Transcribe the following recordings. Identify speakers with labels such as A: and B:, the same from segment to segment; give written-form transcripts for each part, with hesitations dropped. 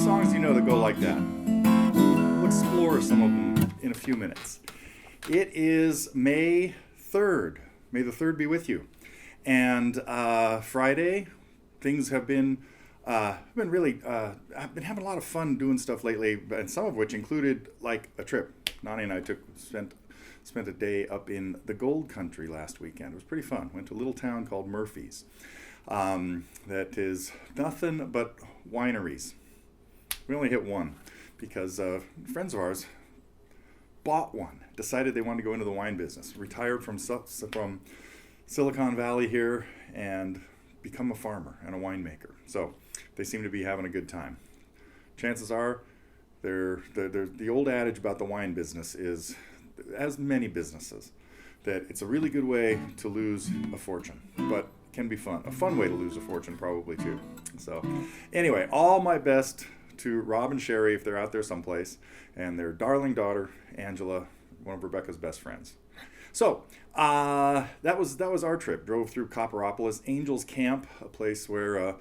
A: songs do you know that go like that? We'll explore some of them in a few minutes. It is May 3rd. May the 3rd be with you. And Friday, things have been really, I've been having a lot of fun doing stuff lately, and some of which included like a trip. Nani and I spent a day up in the Gold Country last weekend. It was pretty fun. Went to a little town called Murphy's. That is nothing but wineries. We only hit one because friends of ours bought one, decided they wanted to go into the wine business, retired from Silicon Valley here and become a farmer and a winemaker. So they seem to be having a good time. Chances are, the old adage about the wine business is, as many businesses, that it's a really good way to lose a fortune, but can be fun. A fun way to lose a fortune probably too. So anyway, all my best to Rob and Sherry if they're out there someplace, and their darling daughter, Angela, one of Rebecca's best friends. So that was our trip. Drove through Copperopolis, Angels Camp, a place where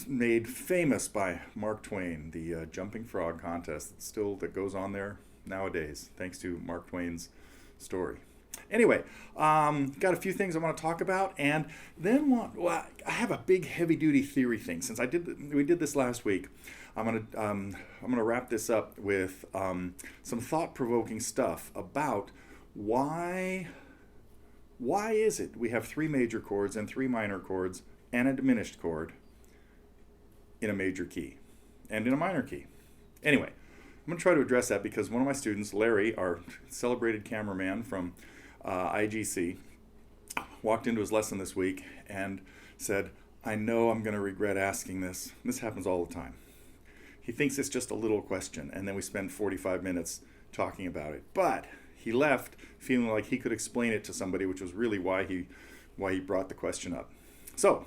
A: made famous by Mark Twain, the jumping frog contest that goes on there nowadays, thanks to Mark Twain's story. Anyway, got a few things I want to talk about, and then I have a big heavy-duty theory thing. Since we did this last week, I'm gonna wrap this up with some thought-provoking stuff about why is it we have 3 major chords and 3 minor chords and a diminished chord in a major key and in a minor key. Anyway, I'm going to try to address that because one of my students, Larry, our celebrated cameraman from IGC, walked into his lesson this week and said, I know I'm going to regret asking this. This happens all the time. He thinks it's just a little question, and then we spend 45 minutes talking about it. But he left feeling like he could explain it to somebody, which was really why he brought the question up. So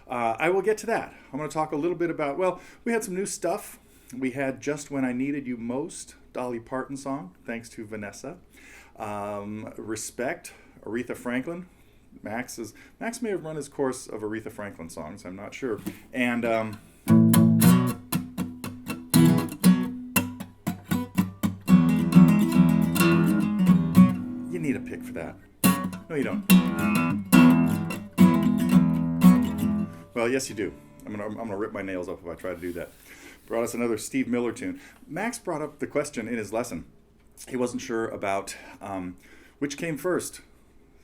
A: I will get to that. I'm going to talk a little bit about, we had some new stuff. We had Just When I Needed You Most, Dolly Parton song, thanks to Vanessa. Respect, Aretha Franklin. Max may have run his course of Aretha Franklin songs, I'm not sure. And you need a pick for that. No, you don't. Well, yes, you do. I'm gonna rip my nails off if I try to do that. Brought us another Steve Miller tune. Max brought up the question in his lesson. He wasn't sure about which came first,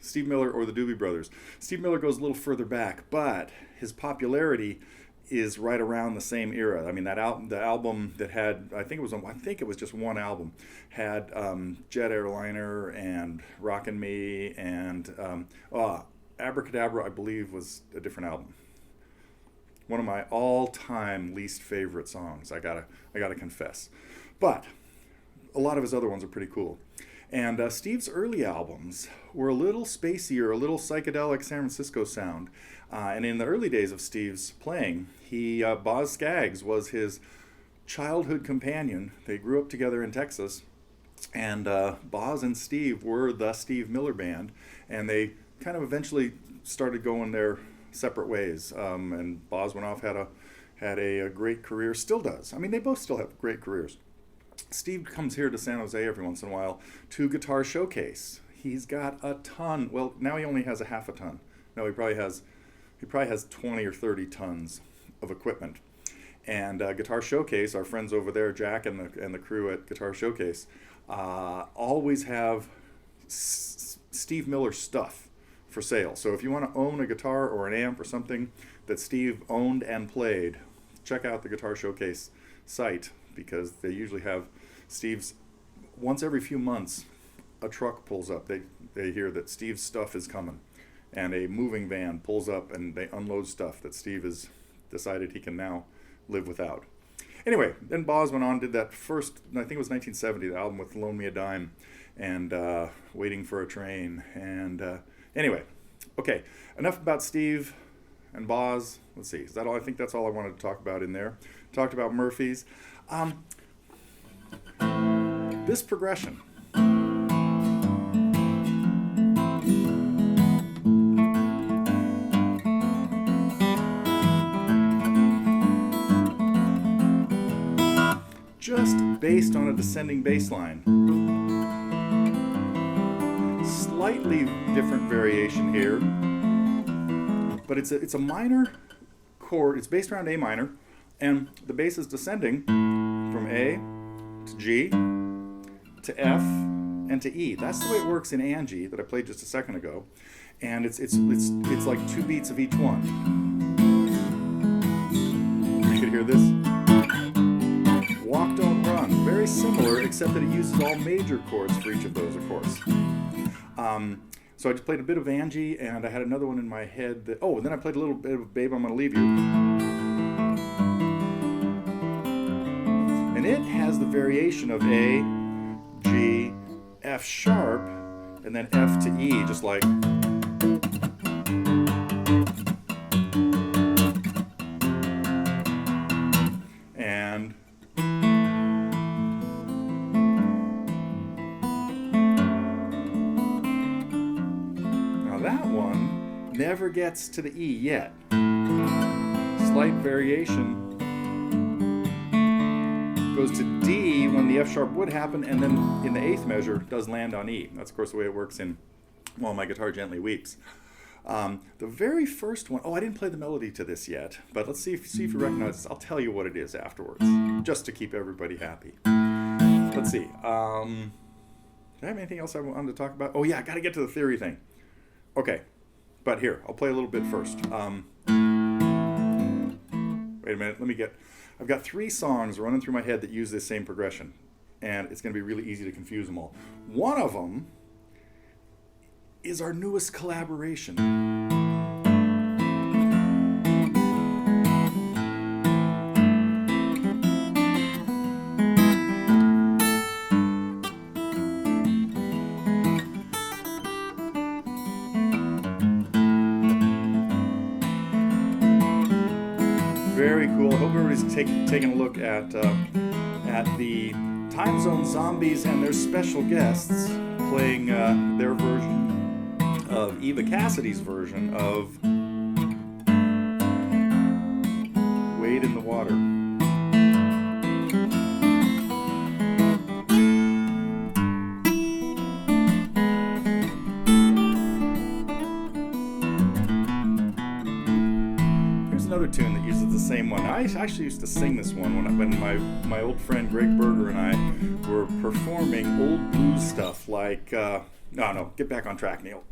A: Steve Miller or the Doobie Brothers. Steve Miller goes a little further back, but his popularity is right around the same era. I mean, the album that had, I think it was just one album, had Jet Airliner and Rockin' Me and Abracadabra, I believe, was a different album. One of my all-time least favorite songs, I gotta confess. But a lot of his other ones are pretty cool. And Steve's early albums were a little spacier, a little psychedelic San Francisco sound. And in the early days of Steve's playing, Boz Scaggs was his childhood companion. They grew up together in Texas. And Boz and Steve were the Steve Miller Band. And they kind of eventually started going their separate ways. And Boz went off, had a great career, still does. I mean, they both still have great careers. Steve comes here to San Jose every once in a while to Guitar Showcase. He's got a ton. Well, now he only has a half a ton. No, he probably has 20 or 30 tons of equipment. And Guitar Showcase, our friends over there, Jack and the crew at Guitar Showcase, always have Steve Miller stuff for sale. So if you want to own a guitar or an amp or something that Steve owned and played, check out the Guitar Showcase site, because they usually have Steve's, once every few months, a truck pulls up. They hear that Steve's stuff is coming, and a moving van pulls up and they unload stuff that Steve has decided he can now live without. Anyway, then Boz went on, did that first, I think it was 1970, the album with Loan Me a Dime and Waiting for a Train. And anyway, okay, enough about Steve and Boz. Let's see, is that all? I think that's all I wanted to talk about in there. Talked about Murphy's. This progression. based on a descending bass line. Slightly different variation here, but it's a minor chord. It's based around A minor, and the bass is descending from A to G to F and to E. That's the way it works in Angie that I played just a second ago, and it's like 2 beats of each one. You could hear this. Walk, Don't Run. Very similar, except that it uses all major chords for each of those, of course. So I just played a bit of Angie, and I had another one in my head that, and then I played a little bit of Babe, I'm Gonna Leave You. And it has the variation of A, G, F sharp, and then F to E, just like. And that one never gets to the E yet. Slight variation. Goes to D when the F sharp would happen, and then in the 8th measure does land on E. That's of course the way it works in While My Guitar Gently Weeps. The very first one, I didn't play the melody to this yet, but let's see if you recognize this. I'll tell you what it is afterwards, just to keep everybody happy. Let's see. Do I have anything else I wanted to talk about? Oh yeah, I gotta get to the theory thing. Okay, but here, I'll play a little bit first. Wait a minute, I've got 3 songs running through my head that use this same progression, and it's gonna be really easy to confuse them all. One of them is our newest collaboration. Very cool. I hope everybody's taking a look at the Time Zone Zombies and their special guests playing their version of Eva Cassidy's version of Wade in the Water. Another tune that uses the same one. I actually used to sing this one when my old friend Greg Berger and I were performing old blues stuff like no, get back on track, Neil.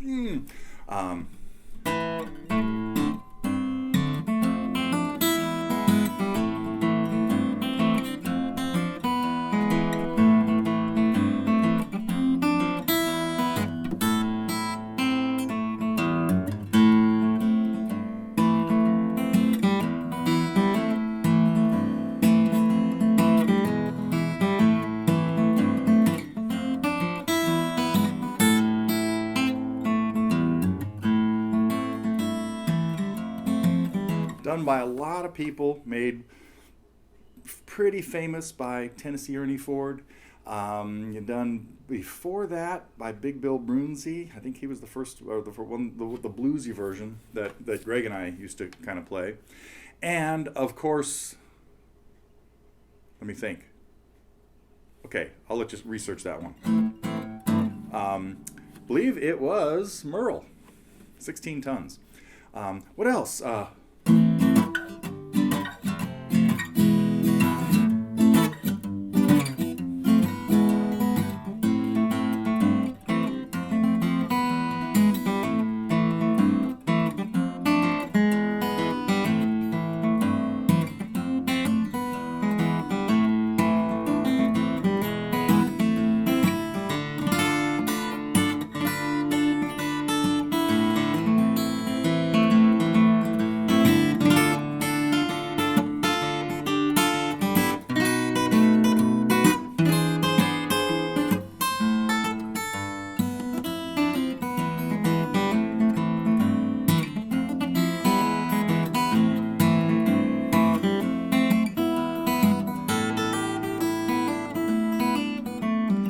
A: Done by a lot of people, made pretty famous by Tennessee Ernie Ford. Done before that by Big Bill Brunsey. I think he was the first, or the bluesy version that Greg and I used to kind of play. And of course, let me think. Okay, I'll let you research that one. Believe it was Merle, 16 tons. What else?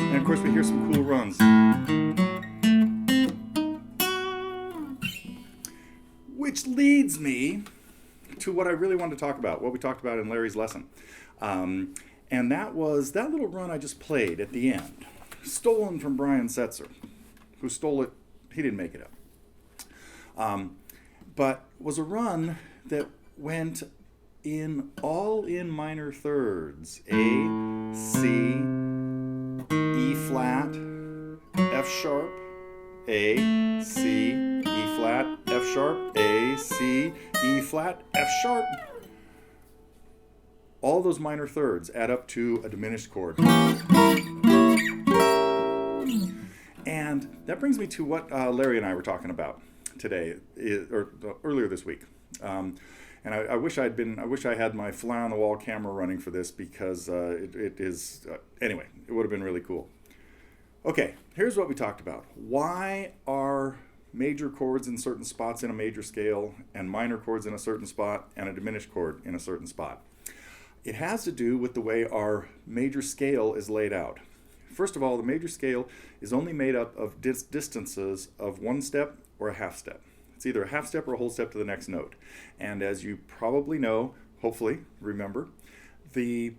A: And of course we hear some cool runs. Which leads me to what I really wanted to talk about, what we talked about in Larry's lesson. And And that was that little run I just played at the end, stolen from Brian Setzer, who stole it. He didn't make it up. But was a run that went all in minor thirds. A, C, E flat, F sharp, A, C, E flat, F sharp, A, C, E flat, F sharp. All those minor thirds add up to a diminished chord. And that brings me to what Larry and I were talking about today, or earlier this week. And I wish I had my fly on the wall camera running for this, because it is anyway, it would have been really cool. Okay, here's what we talked about. Why are major chords in certain spots in a major scale, and minor chords in a certain spot, and a diminished chord in a certain spot? It has to do with the way our major scale is laid out. First of all, the major scale is only made up of distances of one step or a half step. It's either a half step or a whole step to the next note. And as you probably know, hopefully remember, the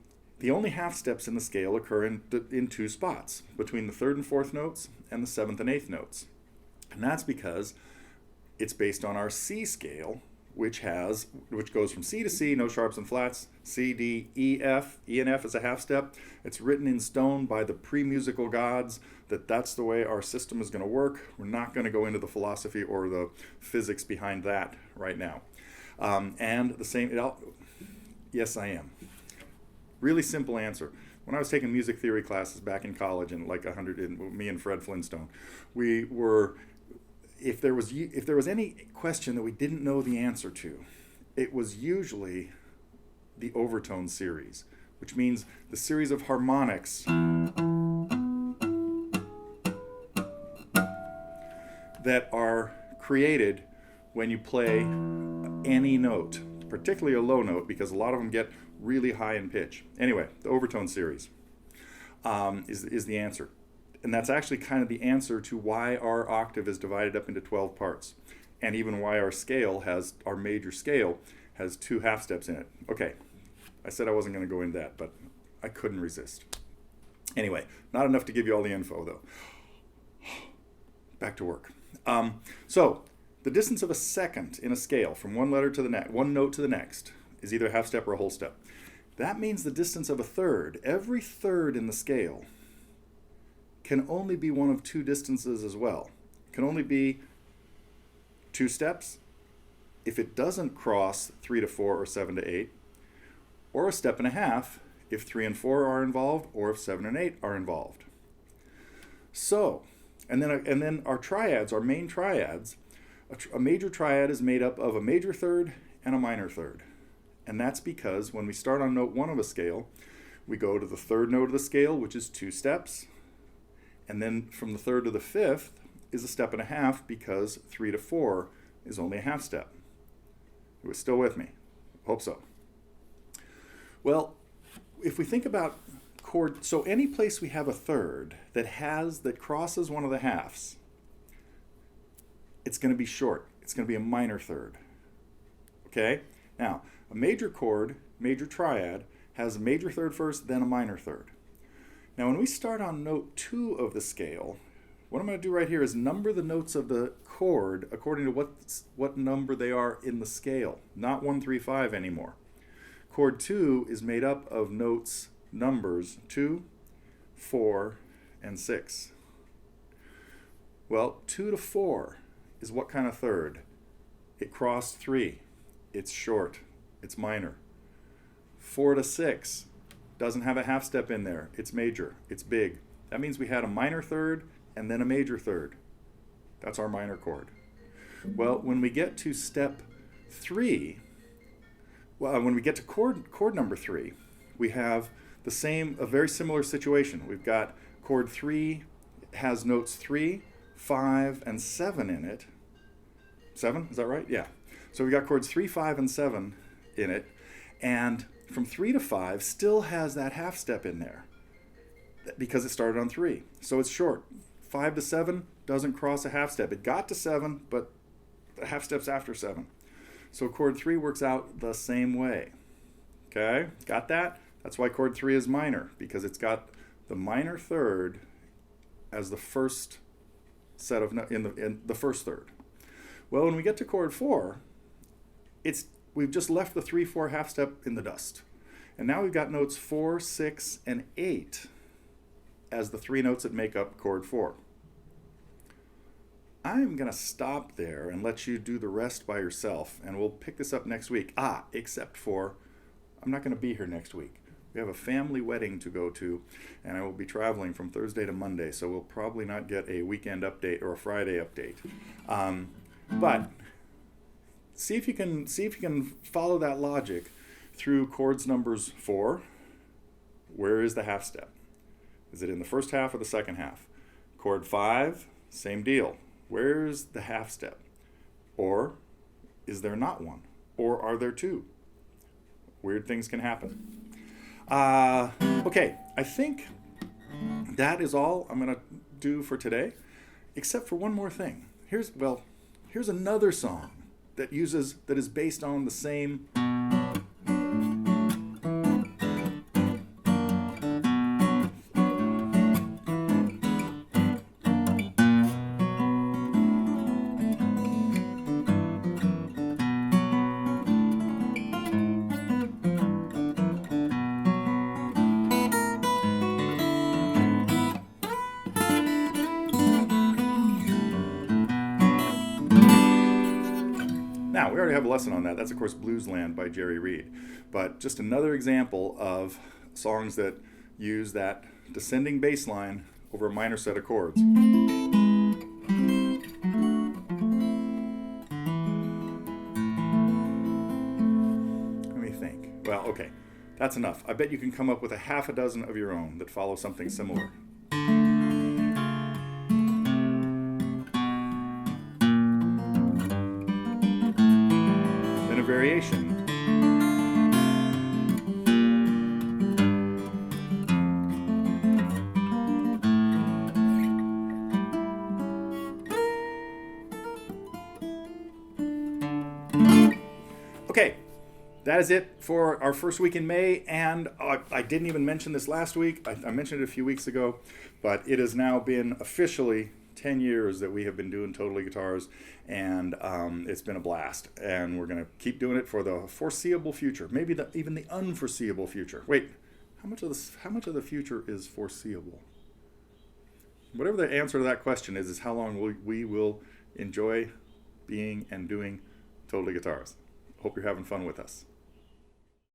A: only half steps in the scale occur in two spots, between the third and fourth notes and the seventh and eighth notes. And that's because it's based on our C scale, which goes from C to C, no sharps and flats, C, D, E, F. E and F is a half step. It's written in stone by the pre-musical gods that's the way our system is going to work. We're not going to go into the philosophy or the physics behind that right now. And the same, yes, I am. Really simple answer. When I was taking music theory classes back in college, and me and Fred Flintstone, we were, if there was any question that we didn't know the answer to, it was usually the overtone series, which means the series of harmonics that are created when you play any note, particularly a low note, because a lot of them get really high in pitch. Anyway, the overtone series is the answer. And that's actually kind of the answer to why our octave is divided up into 12 parts, and even why our major scale has two half steps in it. Okay, I said I wasn't going to go into that, but I couldn't resist. Anyway, not enough to give you all the info, though. Back to work. So the distance of a second in a scale from one note to the next is either a half step or a whole step. That means the distance of a third, every third in the scale, can only be one of two distances as well. It can only be 2 steps if it doesn't cross 3 to 4 or 7 to 8, or a step and a half if 3 and 4 are involved, or if 7 and 8 are involved. So, and then our triads, our main triads, a major triad is made up of a major third and a minor third. And that's because when we start on note 1 of a scale, we go to the third note of the scale, which is 2 steps. And then from the third to the fifth is a step and a half, because 3 to 4 is only a half step. You were still with me? Hope so. Well, if we think about chord, so any place we have a third that crosses one of the halves, it's going to be short. It's going to be a minor third. Okay? Now, a major chord, major triad, has a major third first, then a minor third. Now, when we start on note 2 of the scale, what I'm going to do right here is number the notes of the chord according to what number they are in the scale, not 1, 3, 5 anymore. Chord 2 is made up of numbers 2, 4, and 6. Well, 2 to 4 is what kind of third? It crossed 3. It's short. It's minor. 4 to 6 doesn't have a half step in there. It's major. It's big. That means we had a minor third and then a major third. That's our minor chord. Well, when we get to step 3, when we get to chord number 3, we have a very similar situation. We've got chord 3 has notes 3, 5, and 7 in it. 7, is that right? Yeah. So we got chords 3, 5, and 7 in it, and from 3 to 5 still has that half step in there because it started on 3. So it's short. 5 to 7 doesn't cross a half step. It got to 7, but the half step's after 7. So chord 3 works out the same way. Okay? Got that? That's why chord 3 is minor, because it's got the minor third as the first set of in the first third. Well, when we get to chord 4, we've just left the 3/4 half step in the dust. And now we've got notes 4, 6, and 8 as the 3 notes that make up chord 4. I'm going to stop there and let you do the rest by yourself, and we'll pick this up next week. Except for I'm not going to be here next week. We have a family wedding to go to, and I will be traveling from Thursday to Monday, so we'll probably not get a weekend update or a Friday update. But see if you can follow that logic through chords numbers 4. Where is the half step? Is it in the first half or the second half? Chord 5, same deal. Where's the half step? Or is there not one? Or are there two? Weird things can happen. Okay, I think that is all I'm going to do for today, except for one more thing. Here's another song that is based on the same. Now, we already have a lesson on that. That's, of course, Bluesland by Jerry Reed. But just another example of songs that use that descending bass line over a minor set of chords. Let me think. Well, okay, that's enough. I bet you can come up with a half a dozen of your own that follow something similar. Variation. Okay, that is it for our first week in May, and I didn't even mention this last week. I mentioned it a few weeks ago, but it has now been officially 10 years that we have been doing Totally Guitars, and it's been a blast, and we're going to keep doing it for the foreseeable future, maybe even the unforeseeable future. Wait, how much of the future is foreseeable? Whatever the answer to that question is how long we will enjoy being and doing Totally Guitars. Hope you're having fun with us.